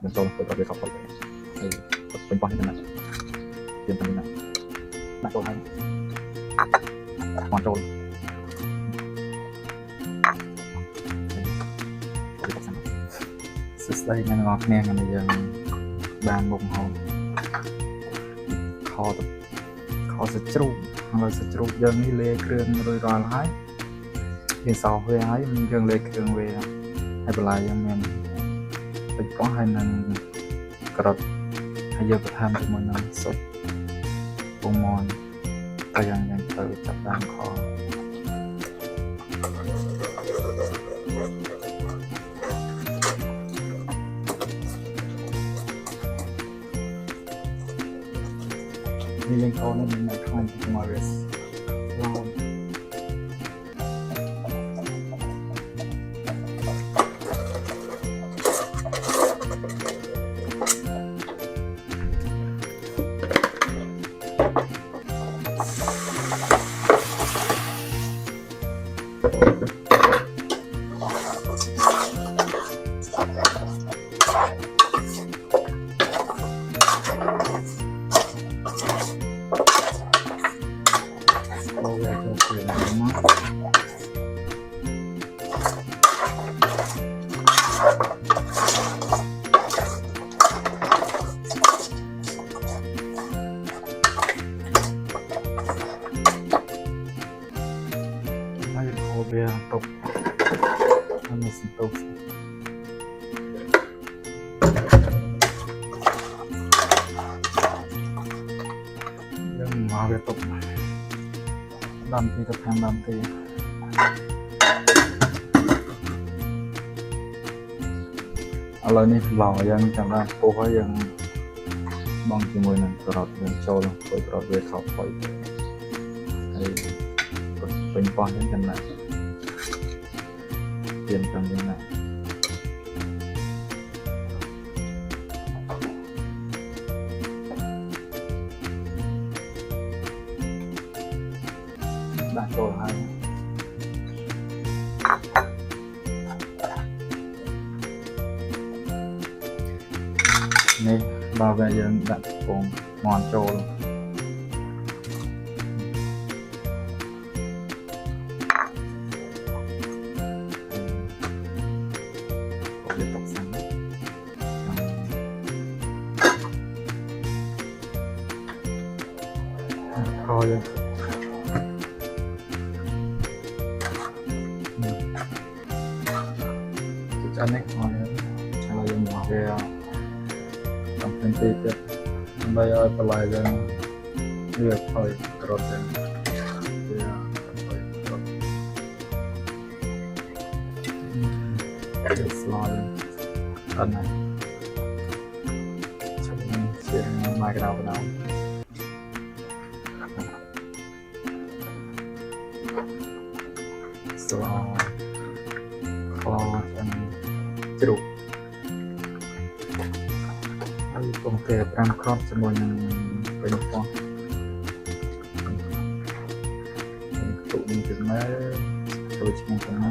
យើងចូលធ្វើប្រវេខប់ហើយពេញប៉ោះនេះណាទៀមទៅណាដាក់ចូលហើយមកចូលសួស្តីអ្នកនរគ្នាថ្ងៃនេះយើងបានមុខហោខសាច់ជ្រូកហើយសាច់ជ្រូកយើងនេះលេគ្រឿងរួចរាល់ហើយវាសោវាហើយយើងលេគ្រឿងវាហើយបន្លែយើងមានទឹកប៉ោះហើយនឹងក្រូចហើយយើងបន្ថែមជាមួយនឹងស៊ុបពងមាន់ហើយយើងទៅចាប់ដើមខនេះយើងចូលនៅក្នុងខ្លាញ់មករេសឡោវាតុកនេះសន្ទុះយើងមកវាតុកដាំទីទៅខាងដាំទីឥឡូវនេះឡងយើងចាំបានពុះហើយយើងបងជាមួយនឹងក្រូចយើងចូលទៅក្រូចវាខោផុយហើយពេញប៉ោះហ្នឹងចាំណាទៀមតាមយ៉ាងណាដាក់ចូលហើយនេះដល់ពេលយើងដាក់ពងមាន់ចូលrồi cho nên thôi là dùng một cái trong phần tiết tiếp bây giờ phải lại ra việc thôi rồi thì slide lần này chắc mình sẽ mai cái nào vào đâu kho chânជ្រូកហើយកំគេ5គ្រាប់ជាមួយនឹងពេញពោះទុកនេះទៅមើលចូលឈ្មោះទៅណា